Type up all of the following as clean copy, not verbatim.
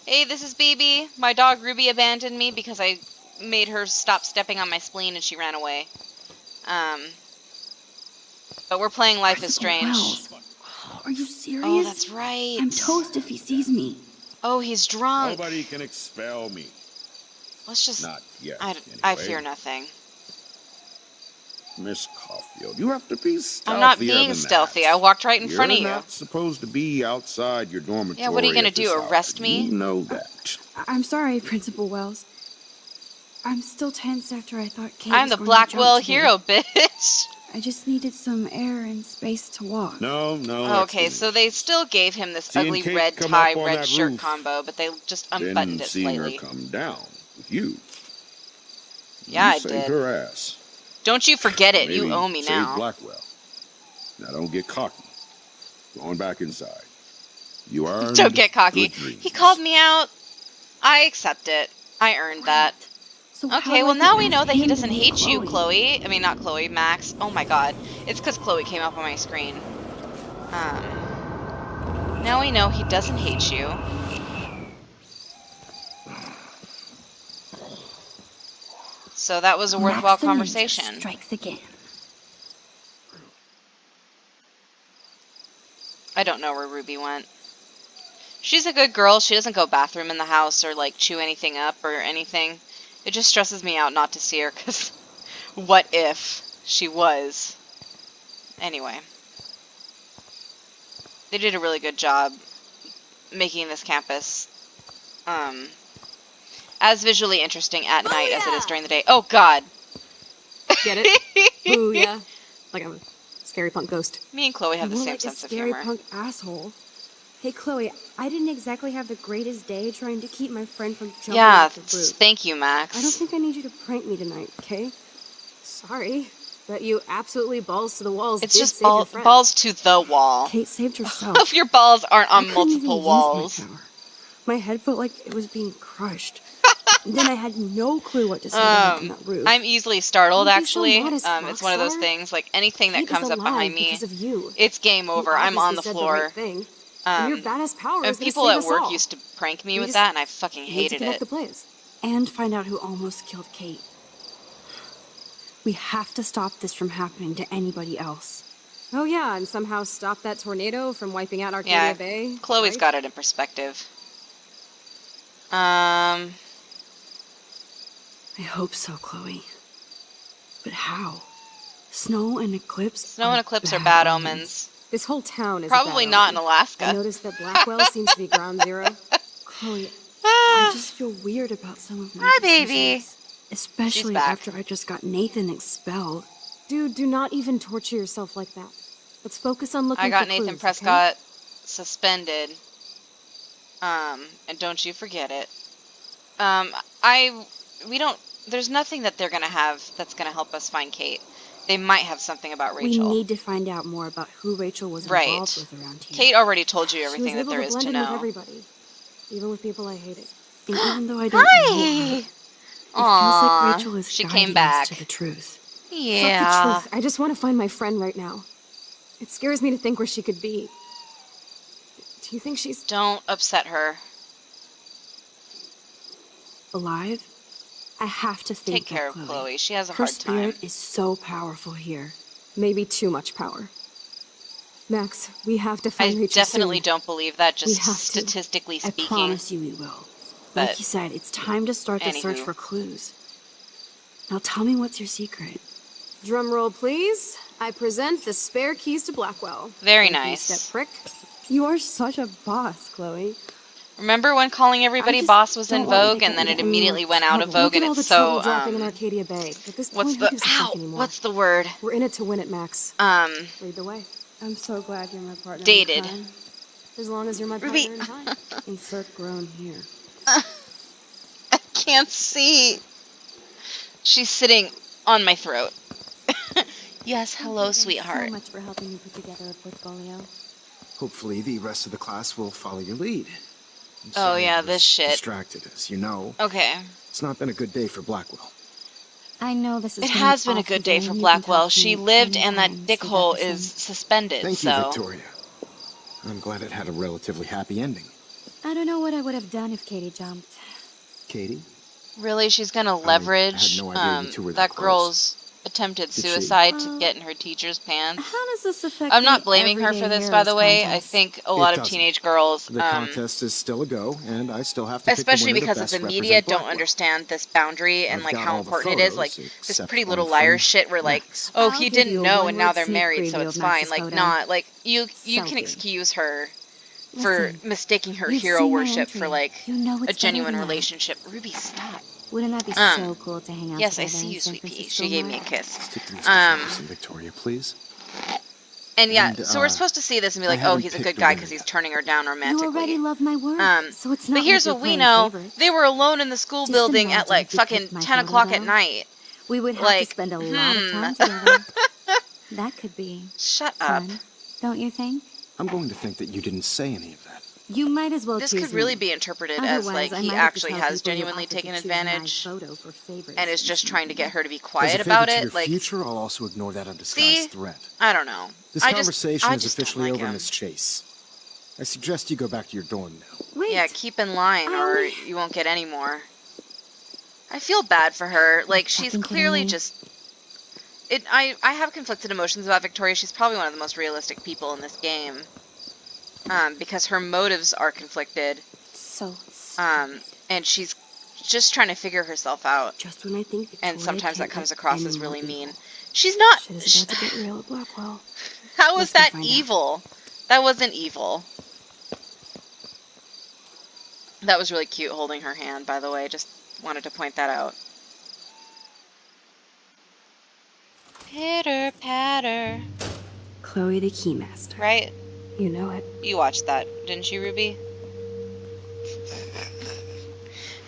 Hey, this is Beebee. My dog Ruby abandoned me because I made her stop stepping on my spleen and she ran away. But we're playing Life is Strange. Wells. Are you serious? Oh, that's right. I'm toast if he sees me. Oh, he's drunk. Nobody can expel me. Let's just... Not yet, I anyway. fear nothing. Miss Caulfield, you have to be stealthier I'm not being than stealthy. that. I walked right in front of you. You're not supposed to be outside your dormitory. Yeah, what are you gonna do, arrest me? You know that. I'm sorry, Principal Wells. I'm still tense after I thought Kate I'm was the going to Blackwell jump today. hero, bitch. I just needed some air and space to walk. No. Okay, so they still gave him this Seeing ugly Kate red come tie, up on red that shirt roof, combo, but they just unbuttoned then it seeing slightly. her come down with you. Yeah, I You saved did. her ass. Don't you forget it. You Maybe owe me save now. Blackwell. Now don't get cocky. Going back inside. You earned Don't get cocky. good dreams. He called me out. I accept it. I earned that. So how Okay, do well I now get we know past that he him doesn't to meet hate you, Chloe? Chloe. I mean, not Chloe, Max. Oh my god. It's because Chloe came up on my screen. Now we know he doesn't hate you. So that was a worthwhile Max the Ninja conversation. strikes again. I don't know where Ruby went. She's a good girl. She doesn't go bathroom in the house or, like, chew anything up or anything. It just stresses me out not to see her, because what if she was? Anyway. They did a really good job making this campus as visually interesting at night as it is during the day. Oh, God. Get it? Ooh, yeah. Like I'm a scary punk ghost. Me and Chloe have the More same like sense a of scary humor. punk asshole. Hey, Chloe, I didn't exactly have the greatest day trying to keep my friend from jumping Yeah, off the roof. thank you, Max. I don't think I need you to prank me tonight, okay? Sorry. But you absolutely balls to the walls It's did just save your friend. balls to the wall. Kate saved herself. If your balls aren't I on couldn't even multiple use walls. My power. My head felt like it was being crushed. And then I had no clue what to say to her from that roof. I'm easily startled, Don't be so actually. modest, It's one of those Rockstar. things, like, anything that Kate comes is up behind alive me, because of you. it's game over. You I'm on the obviously said floor. right thing. And your badass power And is gonna people save at us work all. used to prank me We with just that, and I fucking need to hated connect it. the players. And find out who almost killed Kate. We have to stop this from happening to anybody else. Oh yeah, and somehow stop that tornado from wiping out Arcadia Yeah, Bay. Chloe's right? got it in perspective. I hope so, Chloe. But how? Snow and eclipse. Snow and eclipse are bad omens. This whole town is a Probably bad not in omen. Alaska. I noticed that Blackwell seems to be ground zero. Chloe, I just feel weird about some of my Hi, baby. decisions. Especially back. after I just got Nathan expelled. Dude, do not even torture yourself like that. Let's focus on looking I got for Nathan clues, Prescott suspended. And don't you forget it. There's nothing that they're gonna have that's gonna help us find Kate. They might have something about Rachel. We need to find out more about who Rachel was Right. involved with around here. Kate already told you She everything was that able there to is blend to in with know. everybody, even with people I hated. And even though I don't know her, Hi! it feels like Rachel is She guiding came back. us to the truth. Yeah. Fuck the truth. I just want to find my friend right now. It scares me to think where she could be. Do you think she's... Don't upset her. Alive? I have to think Take care of that Chloe. She has a Her hard time. spirit is so powerful here. maybe too much power? Max, we have to find I Rachel definitely soon. don't believe that, We just have to. statistically I speaking. promise you we will. But Like you said, it's time to start the search anywho. for clues. Now tell me what's your secret. Drum roll, please. I present the spare keys to Blackwell. Very Thank you, nice. step prick. You are such a boss, Chloe. Remember when calling everybody just boss was in don't want you to vogue, get and then into it any immediately more went out of trouble. vogue, Look at and all the it's so, trouble dropping in Arcadia Bay. At this what's point, the, who gives a fuck anymore? what's the word? We're in it to win it, Max. Lead the way. I'm so glad you're my partner. in Dated. crime. As long as you're my Ruby. partner in time. Insert groan here. I can't see. She's sitting on my throat. Yes, hello, Thank you sweetheart. so much for helping me put together a portfolio. Hopefully the rest of the class will follow your lead. I'm Oh, sorry yeah, I this was shit. Distracted, as you know. Okay. It's not been a good day for Blackwell. I know this is. It has been a good day for Blackwell. She lived, and that dickhole is suspended, Thank you, so... Victoria. I'm glad it had a relatively happy ending. I don't know what I would have done if Katie jumped. Katie? Really, she's gonna had leverage no idea you two were that that close. girl's attempted Did she? suicide to get in her teacher's pants. How does this affect I'm not the blaming her for Everyday this, by the Heroes way. I contest? think a lot It of doesn't. teenage girls, The contest is still a go, and I still have to pick especially the winner because to of best the media, represent don't Blackwell. understand this boundary and I've like got how all the important it is. Like photos, this except Pretty one Little from Liars shit, where like, Max. oh, I'll he give didn't you a know, and now one-word they're sneak married, so preview it's of fine. Max's Like, photo. not like you can Selfie. excuse her for Listen, mistaking her you've hero seen my worship for entry. like You know it's a better genuine than that. relationship. Ruby, stop. Wouldn't that be Um, so cool to hang out Yes, I together see in you, San sweet pea. Francisco She gave me a more? kiss. Stick to Mr. Ferguson, Victoria, please. And yeah, And, so we're supposed to see this and be I like, oh, haven't he's a picked good the guy winner because he's yet. turning her down You romantically. already love my work, so it's not But here's like what you're we playing know. favorites. They were alone in the school Just building at imagine like if you fucking picked my 10 photo, o'clock at though. night. We would have Like, to spend a lot of time together. That could be Shut up. fun, don't you think? I'm going to think that you didn't say any of that. You might as well This choose could really me. be interpreted as Otherwise, like I he might have to actually tell has people you genuinely offered to taken choose my advantage photo for favors and is and just trying to get her to be As a quiet favor about to it. your Like, future, I'll also ignore that undisguised see? threat. I don't know. This I conversation just is don't officially like over, him. Miss Chase. I suggest you go back to your dorm now. Wait, Yeah, keep in line I or only- you won't get any more. I feel bad for her. Like, she's fucking kidding clearly me? just... I have conflicted emotions about Victoria. She's probably one of the most realistic people in this game. Because her motives are conflicted. so And she's just trying to figure herself out. just when I think Victoria And sometimes that can't comes let across as anyone really be mean. evil. She's not... Shit is about to get real at Blackwell. How was Let's go that find out. evil? That wasn't evil. That was really cute holding her hand, by the way. Just wanted to point that out. Pitter patter. Chloe the Keymaster. Right? You know it. You watched that, didn't you, Ruby?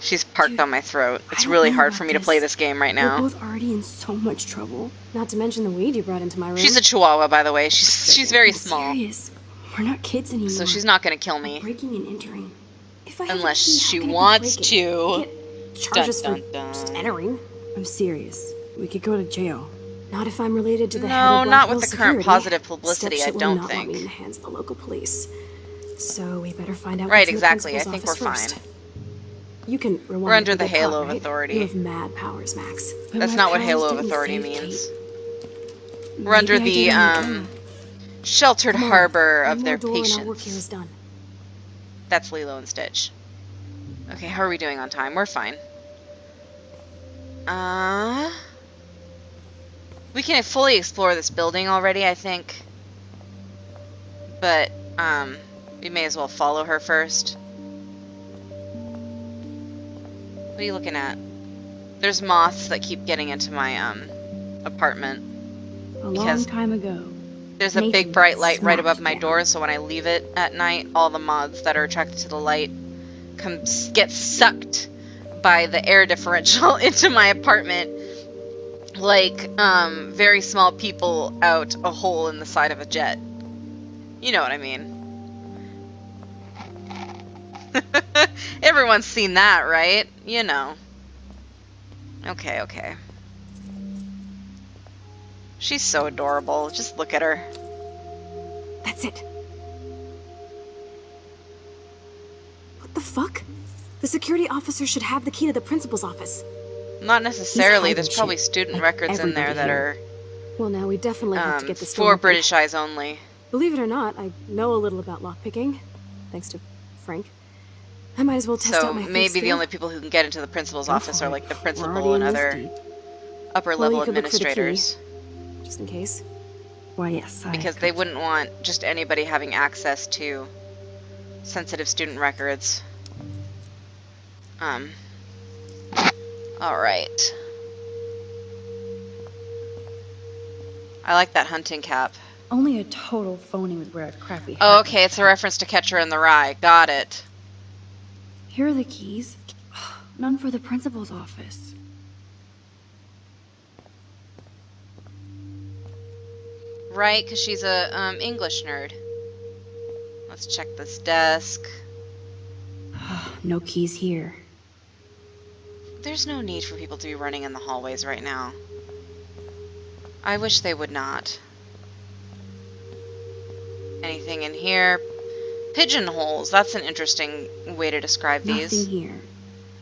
She's parked Dude, on my throat. I It's don't really know hard about for me to this. play this game right We're now. both already in so much trouble. Not to mention the weed you brought into my room. She's a chihuahua, by the way. She's very I'm small. serious. We're not kids anymore. So she's not gonna kill We're me. breaking and entering. If I have a Unless key, how she can it be wants breaking? to. I get charges Dun, for dun, just dun. entering. I'm serious. We could go to jail. Not if I'm related to the head No, of not with Blackwell the current Security. positive publicity, I Stepshit will don't not want me in think. the hands of the local police. So we better find out Right, what's in the exactly. I principal's think we're office fine. first. You can rewind We're under if the we get halo caught, of right? authority. You have mad powers, Max. But That's my not what powers halo of didn't authority save means. Kate. We're under Maybe I the, did on my own. sheltered Come on, harbor one of more their door and our work here patience. is done. That's Lilo and Stitch. Okay, how are we doing on time? We're fine. We can fully explore this building already, I think. But, we may as well follow her first. What are you looking at? There's moths that keep getting into my, apartment. A Because long time ago. There's a Nathan big bright light right smacked above my down. door, so when I leave it at night, all the moths that are attracted to the light get sucked by the air differential into my apartment, like very small people out a hole in the side of a jet. You know what I mean. Everyone's seen that, right? You know. Okay, okay. She's so adorable. Just look at her. That's it. What the fuck? The security officer should have the key to the principal's office. Not necessarily. hiding There's probably shit, student like records in there everybody that here. Well, now we definitely have to are get this for door open. British eyes only. Believe it or not, I know a little about lockpicking, thanks to Frank. I might as well test So out my thief maybe the skill. only people who can get into the principal's Go office for are it. like the We're principal already and in this other deep. upper Well, level you could look for the key, administrators. just in case. Why, yes, Because they wouldn't want just anybody having access to sensitive student records. Alright. I like that hunting cap. Only a total phony would wear a crappy hat. Oh, okay, it's a reference to Catcher in the Rye. Got it. Here are the keys. None for the principal's office. Right, because she's a English nerd. Let's check this desk. No keys here. There's no need for people to be running in the hallways right now. I wish they would not. Anything in here? Pigeonholes. That's an interesting way to describe Nothing these. here.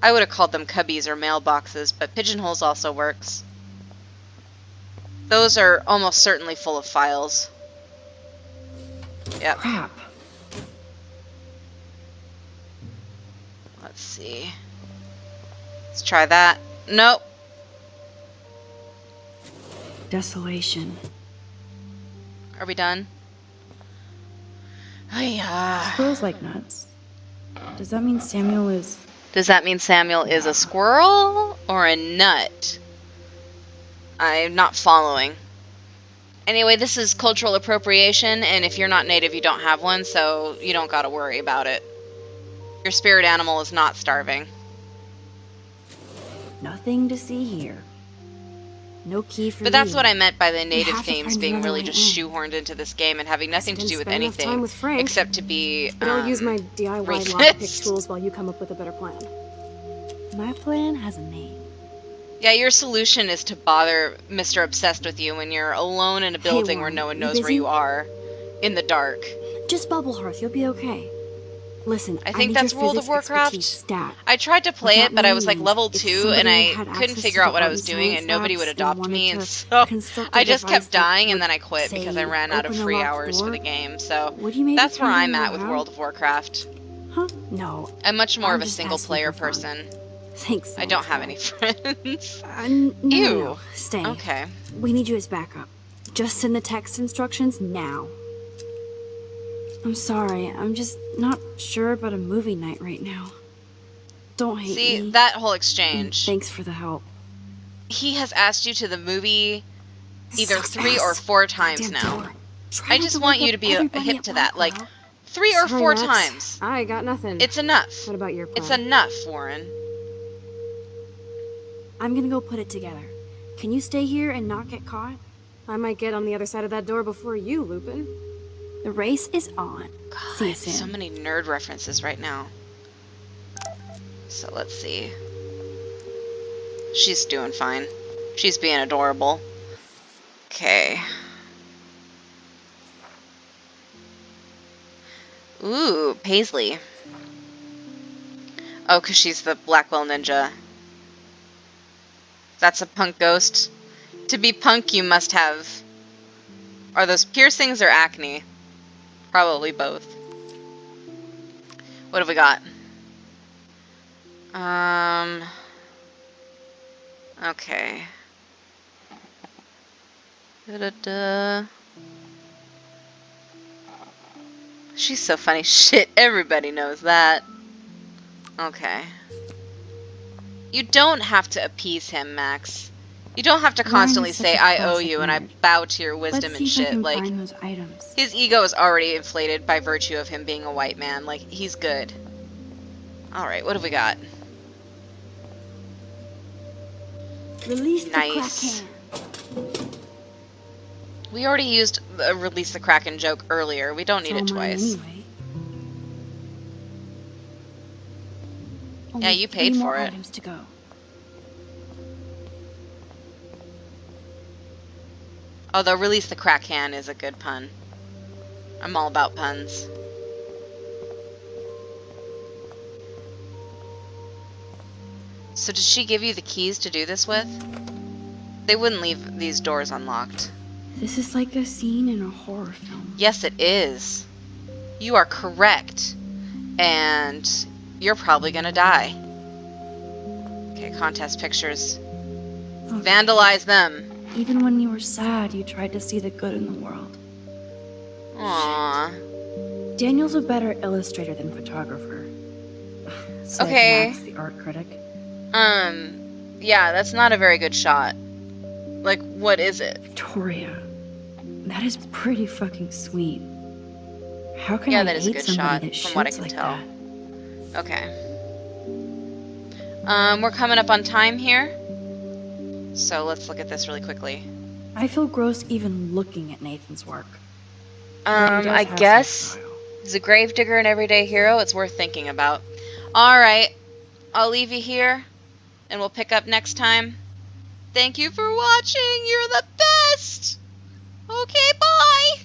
I would have called them cubbies or mailboxes, but pigeonholes also works. Those are almost certainly full of files. Yep. Crap. Let's see. Let's try that. Nope. Desolation. Are we done? Hiya. Squirrels like nuts. Does that mean Samuel is... Does that mean Samuel is a squirrel or a nut? I'm not following. Anyway, this is cultural appropriation, and if you're not native, you don't have one, so you don't gotta worry about it. Your spirit animal is not starving. Nothing to see here. No key for But that's me. what I meant by the native have to themes find being another really way just in. shoehorned into this game and having nothing to Didn't do with spend enough time anything with Frank. except to be But I'll use my DIY lockpick racist. tools while you come up with a better plan. My plan has a name. Yeah, your solution is to bother Mr. Obsessed with you when you're alone in a building where Warren, no one you knows where busy? you are, in the dark. Just bubble hearth, you'll be okay. Listen, I think need that's your World of physics Warcraft. expertise stat. I tried to play Without it, but I was like names, level if 2 and somebody I had couldn't access figure to out what the I art was and doing science and nobody would labs adopt wanted me, to and so construct a I just device kept that dying and would, then I quit because I say, ran out of open a free locked hours for door, the game, so would you maybe that's where kinda I'm at know with how? World of Warcraft. Huh? No. I'm much more I'm of a just single asking player for fun. person. Thanks. I don't have nice any guy. friends. No, Ew. no. Stay. Okay. We need you as backup. Just send the text instructions now. I'm sorry. I'm just not sure about a movie night right now. Don't hate See, me. that whole And exchange. thanks for the help. He has asked you to the movie either Sucks 3 or ass. 4 times Goddamn now. door. Try I not just to want wake you up to be everybody hip at to that, like Blackwell. 3 or Sorry, 4 Max. times. I got nothing. It's enough. What about your plan? It's enough, Warren. I'm gonna go put it together. Can you stay here and not get caught? I might get on the other side of that door before you, Lupin. The race is on. See you God, soon. so many nerd references right now. So let's see. She's doing fine. She's being adorable. Okay. Ooh, Paisley. Oh, 'cause she's the Blackwell ninja. That's a punk ghost. To be punk, you must have... Are those piercings or acne? Probably both. What have we got? Okay. Da-da-da. She's so funny. Shit, everybody knows that. Okay. You don't have to appease him, Max. You don't have to Warren constantly is such say, a I owe classic you, and I nerd. bow to your wisdom Let's and see if I shit. can Like, find those items. his ego is already inflated by virtue of him being a white man. Like, he's good. Alright, what have we got? Release the Nice. Kraken. We already used the release the Kraken joke earlier. We don't need It's it all mine twice. anyway. Only you 3 paid more for it. items to go. Although release the Kraken is a good pun. I'm all about puns. So did she give you the keys to do this with? They wouldn't leave these doors unlocked. This is like a scene in a horror film. Yes, it is. You are correct. And you're probably gonna die. Okay, contest pictures. Okay. Vandalize them. Even when you were sad, you tried to see the good in the world. Aww. Daniel's a better illustrator than photographer. Said Okay. Max, the art critic. Yeah, that's not a very good shot. Like, what is it? Victoria. That is pretty fucking sweet. How can Yeah, I that is a hate good somebody shot, that from what I shoots can like tell. that? Okay. We're coming up on time here. So let's look at this really quickly. I feel gross even looking at Nathan's work. But he does I have some guess style. he's a gravedigger and everyday hero. It's worth thinking about. Alright. I'll leave you here. And we'll pick up next time. Thank you for watching. You're the best. Okay, bye.